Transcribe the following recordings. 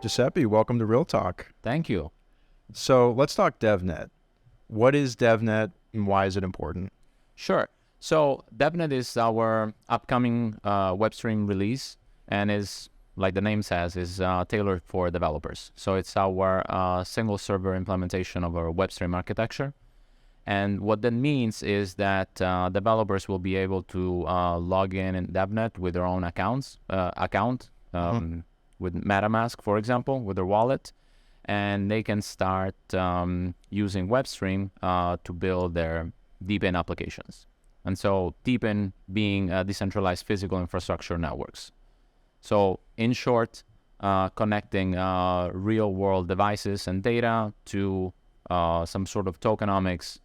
Giuseppe, welcome to Real Talk. Thank you. So let's talk DevNet. What is DevNet and why is it important? Sure. So Devnet is our upcoming WebStream release, and is, like the name says, is tailored for developers. So it's our single server implementation of our WebStream architecture. And what that means is that developers will be able to log in Devnet with their own account, with MetaMask, for example, with their wallet, and they can start using WebStream to build their DePIN applications. And so DePIN being decentralized physical infrastructure networks. So in short, connecting real-world devices and data to some sort of tokenomics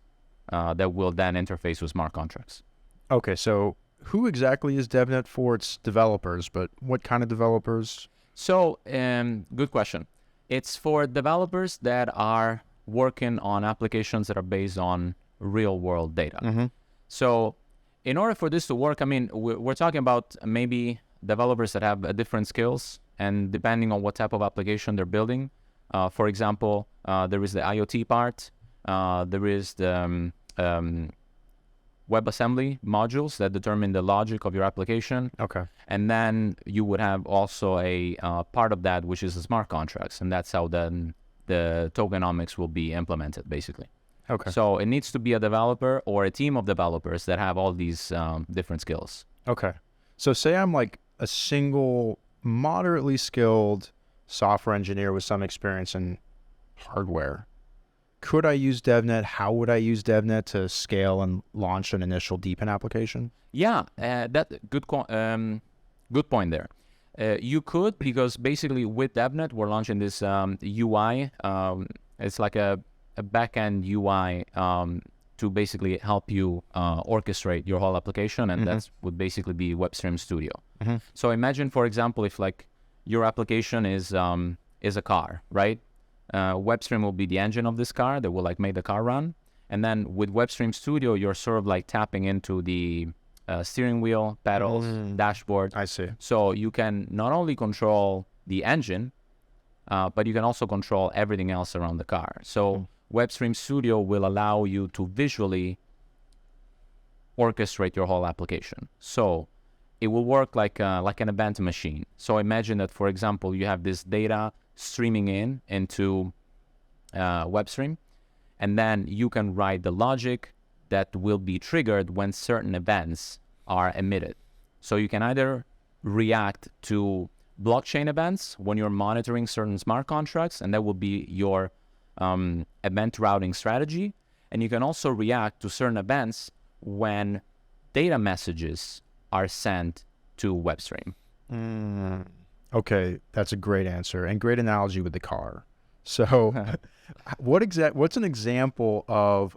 that will then interface with smart contracts. Okay, so who exactly is DevNet for? It's developers, but what kind of developers? So, good question. It's for developers that are working on applications that are based on real-world data. Mm-hmm. So, in order for this to work, I mean, we're talking about maybe developers that have different skills, and depending on what type of application they're building. For example, there is the IoT part. There is the WebAssembly modules that determine the logic of your application. Okay. And then you would have also a part of that, which is the smart contracts. And that's how then the tokenomics will be implemented, basically. Okay. So it needs to be a developer or a team of developers that have all these different skills. Okay. So say I'm like a single, moderately skilled software engineer with some experience in hardware. Could I use DevNet? How would I use DevNet to scale and launch an initial DePIN application? Yeah, good point there. You could, because basically with DevNet, we're launching this UI. It's like a backend UI to basically help you orchestrate your whole application, and that would basically be W3bstream Studio. Mm-hmm. So imagine, for example, if like your application is a car, right? WebStream will be the engine of this car that will like make the car run. And then with W3bstream Studio, you're sort of like tapping into the steering wheel, pedals, dashboard. I see. So you can not only control the engine, but you can also control everything else around the car. So W3bstream Studio will allow you to visually orchestrate your whole application. So it will work like an event machine. So imagine that, for example, you have this data streaming into WebStream, and then you can write the logic that will be triggered when certain events are emitted. So you can either react to blockchain events when you're monitoring certain smart contracts, and that will be your event routing strategy. And you can also react to certain events when data messages are sent to WebStream. Okay, that's a great answer and great analogy with the car. So what's an example of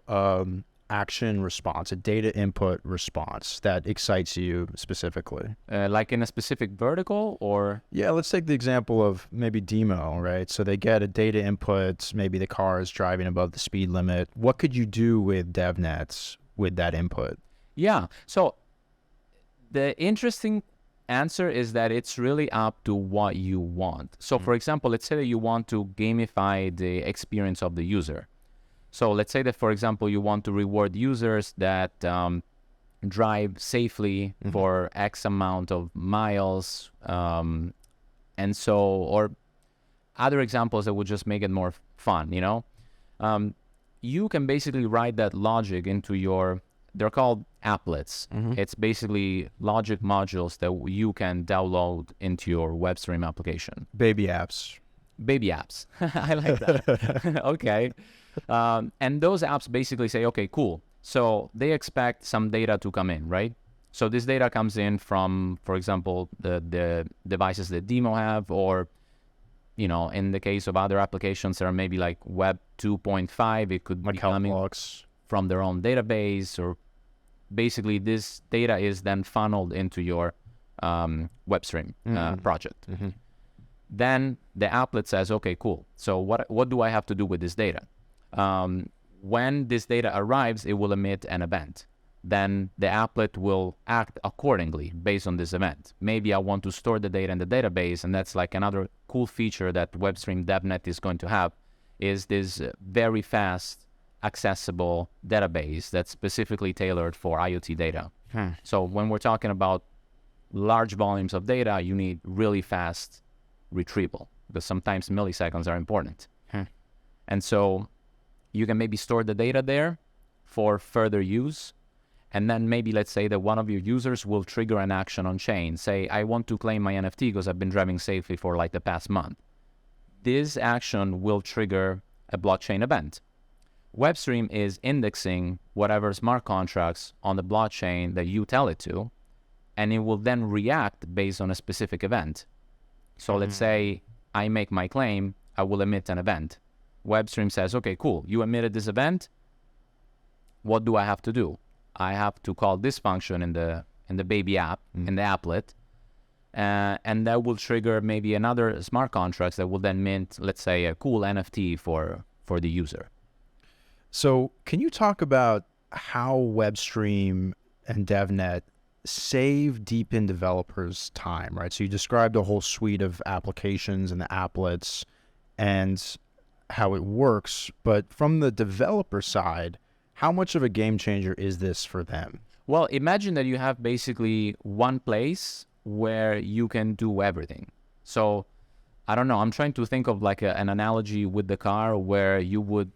action response, a data input response that excites you specifically? Like in a specific vertical, or? Yeah, let's take the example of maybe demo, right? So they get a data input, maybe the car is driving above the speed limit. What could you do with DevNets with that input? Yeah, so the interesting answer is that it's really up to what you want. So for example, let's say that you want to gamify the experience of the user. So let's say that, for example, you want to reward users that drive safely for X amount of miles. And so, or other examples that would just make it more fun, you know? You can basically write that logic into your, they're called applets. It's basically logic modules that you can download into your WebStream application. Baby apps. Baby apps. I like that. Okay. And those apps basically say, okay, cool. So they expect some data to come in, right? So this data comes in from, for example, the devices that Demo have, or, you know, in the case of other applications that are maybe like Web 2.5, it could be coming from their own database, or basically this data is then funneled into your WebStream project. Then the applet says, okay, cool. So what do I have to do with this data? When this data arrives, it will emit an event. Then the applet will act accordingly based on this event. Maybe I want to store the data in the database, and that's like another cool feature that WebStream Devnet is going to have is this very fast, accessible database that's specifically tailored for IoT data. So when we're talking about large volumes of data, you need really fast retrieval because sometimes milliseconds are important. And so you can maybe store the data there for further use. And then maybe let's say that one of your users will trigger an action on chain. Say, I want to claim my NFT because I've been driving safely for like the past month. This action will trigger a blockchain event. WebStream is indexing whatever smart contracts on the blockchain that you tell it to, and it will then react based on a specific event. So let's say I make my claim, I will emit an event. WebStream says, okay, cool, you emitted this event. What do I have to do? I have to call this function in the baby app, in the applet, and that will trigger maybe another smart contract that will then mint, let's say, a cool NFT for the user. So can you talk about how WebStream and Devnet save DePIN developers time, right? So you described a whole suite of applications and the applets and how it works, but from the developer side, how much of a game changer is this for them? Well, imagine that you have basically one place where you can do everything. So I don't know, I'm trying to think of like an analogy with the car where you would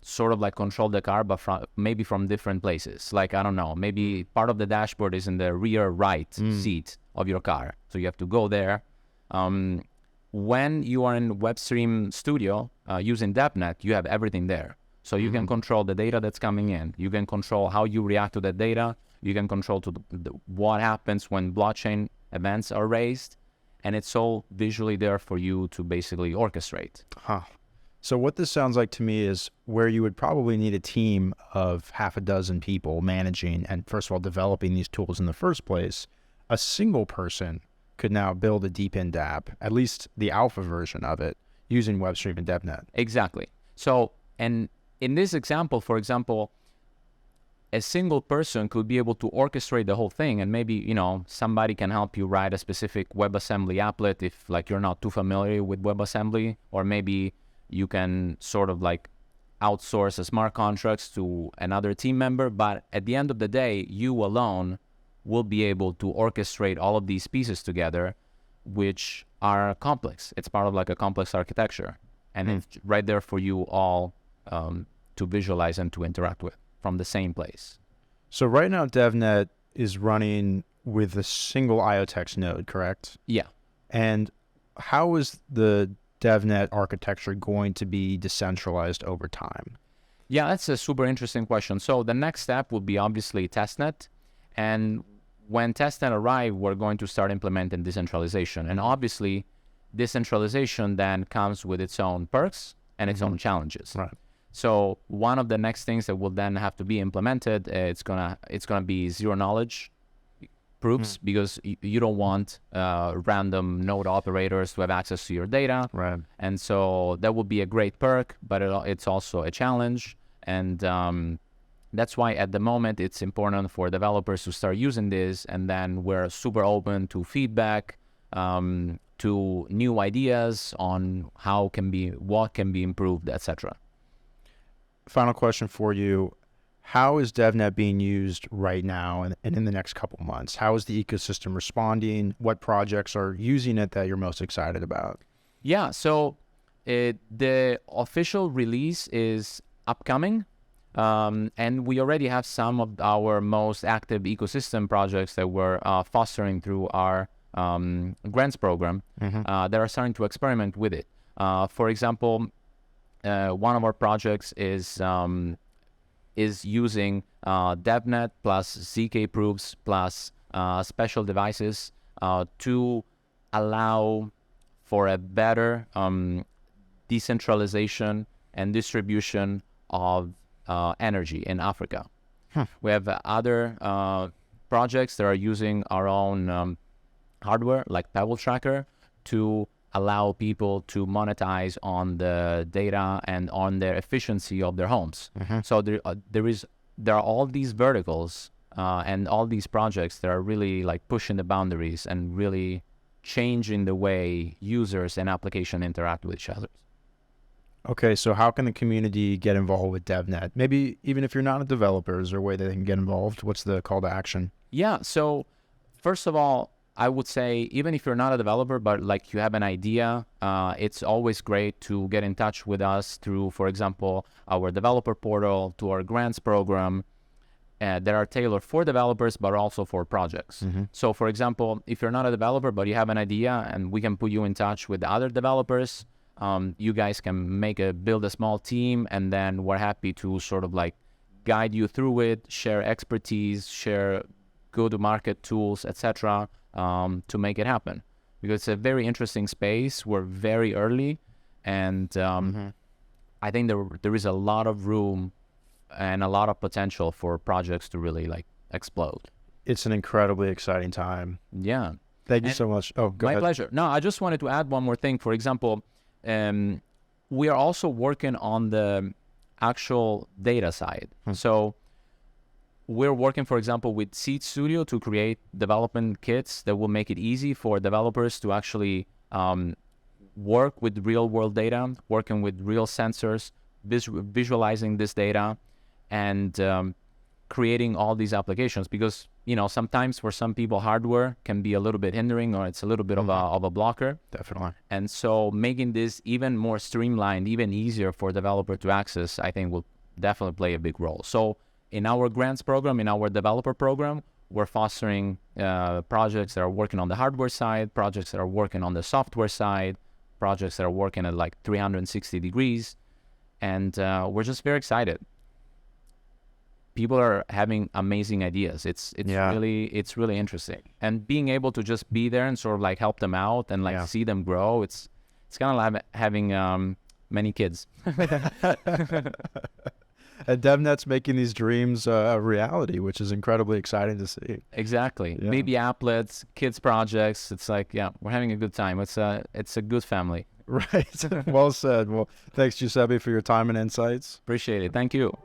sort of like control the car, but maybe from different places. Like, I don't know, maybe part of the dashboard is in the rear right seat of your car. So you have to go there. When you are in WebStream Studio using Devnet, you have everything there. So you can control the data that's coming in. You can control how you react to that data. You can control what happens when blockchain events are raised. And it's all visually there for you to basically orchestrate. So what this sounds like to me is where you would probably need a team of half a dozen people managing and, first of all, developing these tools in the first place. A single person could now build a DePIN dApp, at least the alpha version of it, using WebStream and Devnet. Exactly. So, and in this example, for example, a single person could be able to orchestrate the whole thing, and maybe, you know, somebody can help you write a specific WebAssembly applet if like you're not too familiar with WebAssembly, or maybe you can sort of like outsource a smart contracts to another team member. But at the end of the day, you alone will be able to orchestrate all of these pieces together, which are complex. It's part of like a complex architecture, and it's right there for you all to visualize and to interact with from the same place. So right now, Devnet is running with a single IoTeX node, correct? Yeah. And how is the Devnet architecture going to be decentralized over time? Yeah, that's a super interesting question. So the next step would be obviously testnet. And when testnet arrive, we're going to start implementing decentralization. And obviously, decentralization then comes with its own perks and its own challenges. Right. So one of the next things that will then have to be implemented, it's gonna be zero knowledge proofs, because you don't want random node operators to have access to your data. Right. And so that would be a great perk, but it's also a challenge. And that's why at the moment it's important for developers to start using this, and then we're super open to feedback, to new ideas on what can be improved, etc. Final question for you. How is Devnet being used right now and in the next couple months? How is the ecosystem responding? What projects are using it that you're most excited about? Yeah, so the official release is upcoming, and we already have some of our most active ecosystem projects that we're fostering through our grants program that are starting to experiment with it. For example, one of our projects is using Devnet plus ZK proofs plus special devices to allow for a better decentralization and distribution of energy in Africa. We have other projects that are using our own hardware like Pebble Tracker to allow people to monetize on the data and on their efficiency of their homes. So there are all these verticals and all these projects that are really like pushing the boundaries and really changing the way users and application interact with each other. Okay, so how can the community get involved with DevNet? Maybe even if you're not a developer, is there a way they can get involved? What's the call to action? Yeah, so first of all, I would say even if you're not a developer, but like you have an idea, it's always great to get in touch with us through, for example, our developer portal, to our grants program that are tailored for developers, but also for projects. So for example, if you're not a developer, but you have an idea and we can put you in touch with other developers, you guys can build a small team, and then we're happy to sort of like guide you through it, share expertise, share go-to-market tools, etc., to make it happen. Because it's a very interesting space. We're very early, and I think there is a lot of room and a lot of potential for projects to really like explode. It's an incredibly exciting time. Yeah. Thank you so much. Oh, go ahead. My pleasure. No, I just wanted to add one more thing. For example, we are also working on the actual data side. So we're working, for example, with Seed Studio to create development kits that will make it easy for developers to actually work with real world data, working with real sensors, visualizing this data, and creating all these applications. Because, you know, sometimes for some people, hardware can be a little bit hindering, or it's a little bit of a blocker. Definitely. And so making this even more streamlined, even easier for developer to access, I think will definitely play a big role. So in our grants program, in our developer program, we're fostering projects that are working on the hardware side, projects that are working on the software side, projects that are working at like 360 degrees. And we're just very excited. People are having amazing ideas. It's really interesting. And being able to just be there and sort of like help them out and like see them grow, it's kind of like having many kids. And DevNet's making these dreams a reality, which is incredibly exciting to see. Exactly. Yeah. Baby applets, kids projects. It's like, yeah, we're having a good time. It's a good family. Right. Well said. Well, thanks, Giuseppe, for your time and insights. Appreciate it. Thank you.